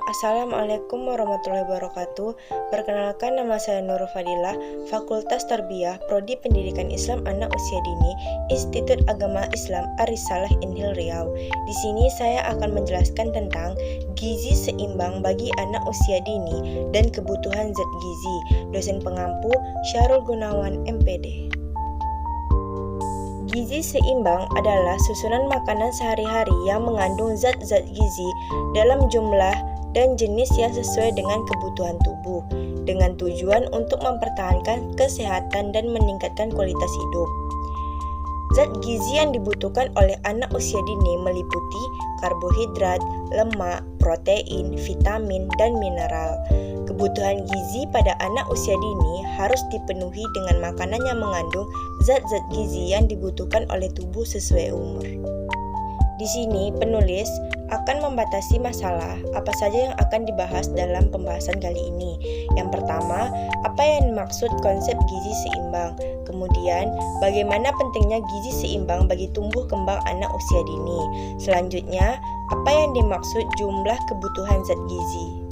Assalamualaikum warahmatullahi wabarakatuh. Perkenalkan, nama saya Nurul Fadilah, Fakultas Tarbiyah, Prodi Pendidikan Islam Anak Usia Dini, Institut Agama Islam Ar-Risalah Inhil Riau. Di sini saya akan menjelaskan tentang gizi seimbang bagi anak usia dini dan kebutuhan zat gizi. Dosen pengampu Syarul Gunawan, MPD. Gizi seimbang adalah susunan makanan sehari-hari yang mengandung zat-zat gizi dalam jumlah dan jenis yang sesuai dengan kebutuhan tubuh, dengan tujuan untuk mempertahankan kesehatan dan meningkatkan kualitas hidup. Zat gizi yang dibutuhkan oleh anak usia dini meliputi karbohidrat, lemak, protein, vitamin, dan mineral. Kebutuhan gizi pada anak usia dini harus dipenuhi dengan makanan yang mengandung zat-zat gizi yang dibutuhkan oleh tubuh sesuai umur. Di sini penulis akan membatasi masalah apa saja yang akan dibahas dalam pembahasan kali ini. Yang pertama, apa yang dimaksud konsep gizi seimbang? Kemudian, bagaimana pentingnya gizi seimbang bagi tumbuh kembang anak usia dini? Selanjutnya, apa yang dimaksud jumlah kebutuhan zat gizi?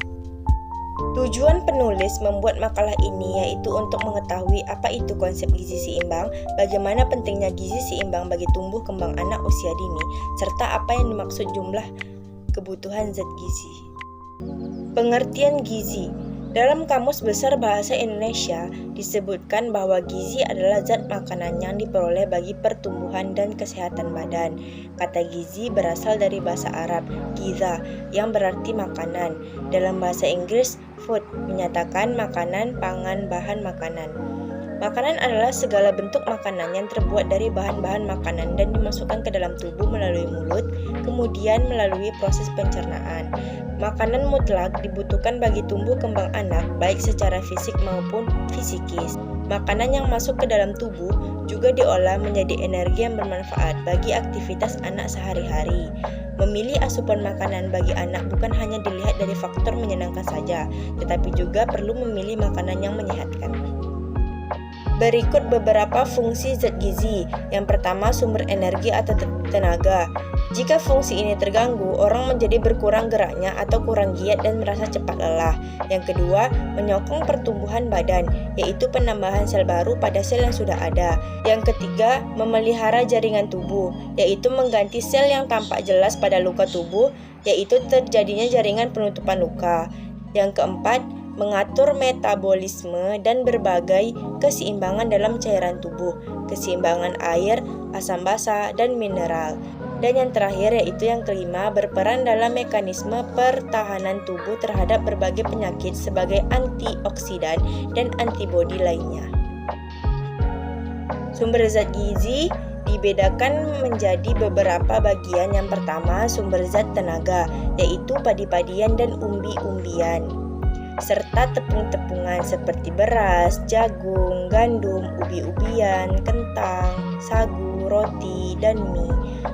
Tujuan penulis membuat makalah ini yaitu untuk mengetahui apa itu konsep gizi seimbang, bagaimana pentingnya gizi seimbang bagi tumbuh kembang anak usia dini, serta apa yang dimaksud jumlah kebutuhan zat gizi. Pengertian gizi. Dalam Kamus Besar Bahasa Indonesia disebutkan bahwa gizi adalah zat makanan yang diperoleh bagi pertumbuhan dan kesehatan badan. Kata gizi berasal dari bahasa Arab giza yang berarti makanan. Dalam bahasa Inggris, food menyatakan makanan, pangan, bahan makanan. Makanan adalah segala bentuk makanan yang terbuat dari bahan-bahan makanan dan dimasukkan ke dalam tubuh melalui mulut, kemudian melalui proses pencernaan. Makanan mutlak dibutuhkan bagi tumbuh kembang anak, baik secara fisik maupun fisikis. Makanan yang masuk ke dalam tubuh juga diolah menjadi energi yang bermanfaat bagi aktivitas anak sehari-hari. Memilih asupan makanan bagi anak bukan hanya dilihat dari faktor menyenangkan saja, tetapi juga perlu memilih makanan yang menyehatkan. Berikut beberapa fungsi zat gizi. Yang pertama, sumber energi atau tenaga. Jika fungsi ini terganggu, orang menjadi berkurang geraknya atau kurang giat dan merasa cepat lelah. Yang kedua, menyokong pertumbuhan badan, yaitu penambahan sel baru pada sel yang sudah ada. Yang ketiga, memelihara jaringan tubuh, yaitu mengganti sel yang tampak jelas pada luka tubuh, yaitu terjadinya jaringan penutupan luka. Yang keempat, mengatur metabolisme dan berbagai keseimbangan dalam cairan tubuh, keseimbangan air, asam basa, dan mineral. Dan yang terakhir yaitu yang kelima, berperan dalam mekanisme pertahanan tubuh terhadap berbagai penyakit sebagai antioksidan dan antibodi lainnya. Sumber zat gizi dibedakan menjadi beberapa bagian. Yang pertama, sumber zat tenaga, yaitu padi-padian dan umbi-umbian, serta tepung-tepungan seperti beras, jagung, gandum, ubi-ubian, kentang, sagu, roti, dan mie.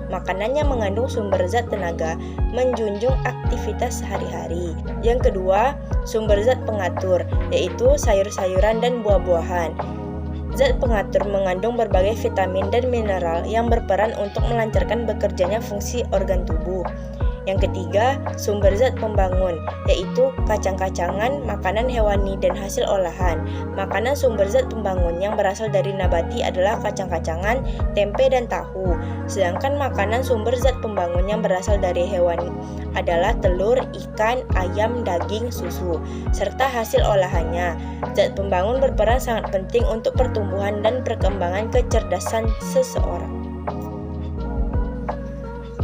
Makanan yang mengandung sumber zat tenaga menjunjung aktivitas sehari-hari. Yang kedua, sumber zat pengatur, yaitu sayur-sayuran dan buah-buahan. Zat pengatur mengandung berbagai vitamin dan mineral yang berperan untuk melancarkan bekerjanya fungsi organ tubuh. Yang ketiga, sumber zat pembangun, yaitu kacang-kacangan, makanan hewani, dan hasil olahan. Makanan sumber zat pembangun yang berasal dari nabati adalah kacang-kacangan, tempe, dan tahu. Sedangkan makanan sumber zat pembangun yang berasal dari hewani adalah telur, ikan, ayam, daging, susu, serta hasil olahannya. Zat pembangun berperan sangat penting untuk pertumbuhan dan perkembangan kecerdasan seseorang.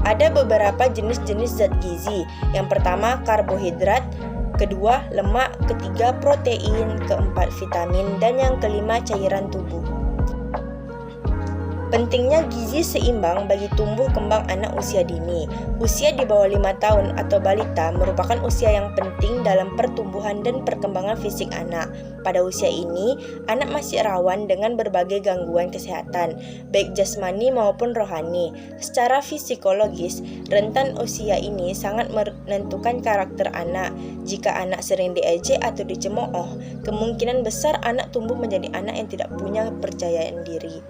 Ada beberapa jenis-jenis zat gizi. Yang pertama, karbohidrat, kedua, lemak, ketiga, protein, keempat, vitamin, dan yang kelima, cairan tubuh. Pentingnya gizi seimbang bagi tumbuh kembang anak usia dini. Usia di bawah 5 tahun atau balita merupakan usia yang penting dalam pertumbuhan dan perkembangan fisik anak. Pada usia ini, anak masih rawan dengan berbagai gangguan kesehatan, baik jasmani maupun rohani. Secara psikologis, rentan usia ini sangat menentukan karakter anak. Jika anak sering diejek atau dicemooh, kemungkinan besar anak tumbuh menjadi anak yang tidak punya kepercayaan diri.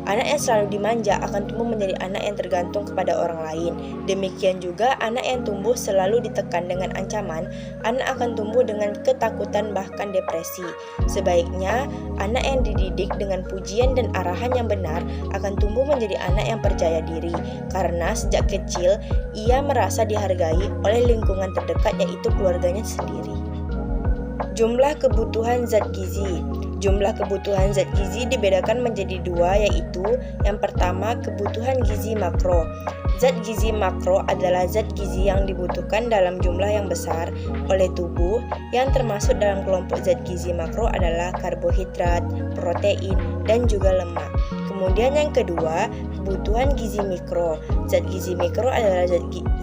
Anak yang selalu dimanja akan tumbuh menjadi anak yang tergantung kepada orang lain. Demikian juga anak yang tumbuh selalu ditekan dengan ancaman, anak akan tumbuh dengan ketakutan bahkan depresi. Sebaiknya, anak yang dididik dengan pujian dan arahan yang benar akan tumbuh menjadi anak yang percaya diri, karena sejak kecil ia merasa dihargai oleh lingkungan terdekat yaitu keluarganya sendiri. Jumlah kebutuhan zat gizi. Jumlah kebutuhan zat gizi dibedakan menjadi dua, yaitu yang pertama kebutuhan gizi makro. Zat gizi makro adalah zat gizi yang dibutuhkan dalam jumlah yang besar oleh tubuh. Yang termasuk dalam kelompok zat gizi makro adalah karbohidrat, protein, dan juga lemak. Kemudian yang kedua, kebutuhan gizi mikro. Zat gizi mikro adalah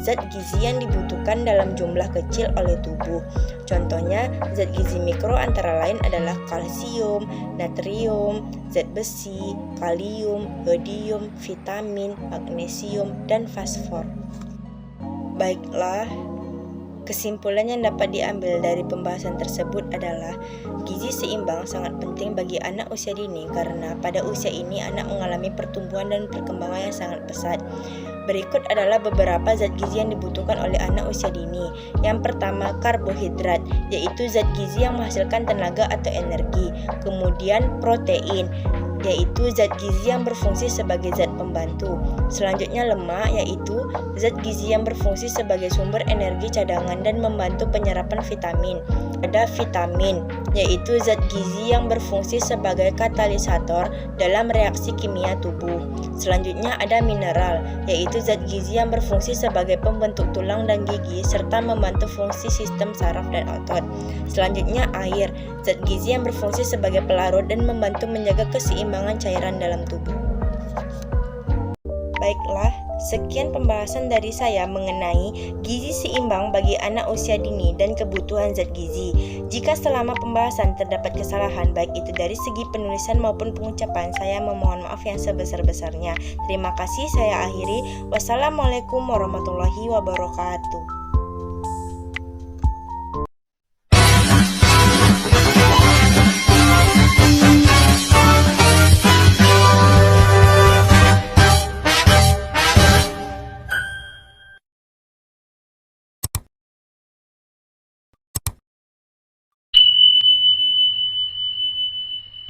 zat gizi yang dibutuhkan dalam jumlah kecil oleh tubuh. Contohnya, zat gizi mikro antara lain adalah kalsium, natrium, zat besi, kalium, yodium, vitamin, magnesium, dan fosfor. Baiklah, kesimpulan yang dapat diambil dari pembahasan tersebut adalah gizi seimbang sangat penting bagi anak usia dini karena pada usia ini anak mengalami pertumbuhan dan perkembangan yang sangat pesat. Berikut adalah beberapa zat gizi yang dibutuhkan oleh anak usia dini. Yang pertama, karbohidrat, yaitu zat gizi yang menghasilkan tenaga atau energi. Kemudian protein, yaitu zat gizi yang berfungsi sebagai zat pembantu. Selanjutnya lemak, yaitu zat gizi yang berfungsi sebagai sumber energi cadangan dan membantu penyerapan vitamin. Ada vitamin, yaitu zat gizi yang berfungsi sebagai katalisator dalam reaksi kimia tubuh. Selanjutnya ada mineral, yaitu zat gizi yang berfungsi sebagai pembentuk tulang dan gigi serta membantu fungsi sistem saraf dan otot. Selanjutnya air, zat gizi yang berfungsi sebagai pelarut dan membantu menjaga keseimbangan cairan dalam tubuh. Baiklah, sekian pembahasan dari saya mengenai gizi seimbang bagi anak usia dini dan kebutuhan zat gizi. Jika selama pembahasan terdapat kesalahan baik itu dari segi penulisan maupun pengucapan, saya memohon maaf yang sebesar-besarnya. Terima kasih, saya akhiri. Wassalamualaikum warahmatullahi wabarakatuh.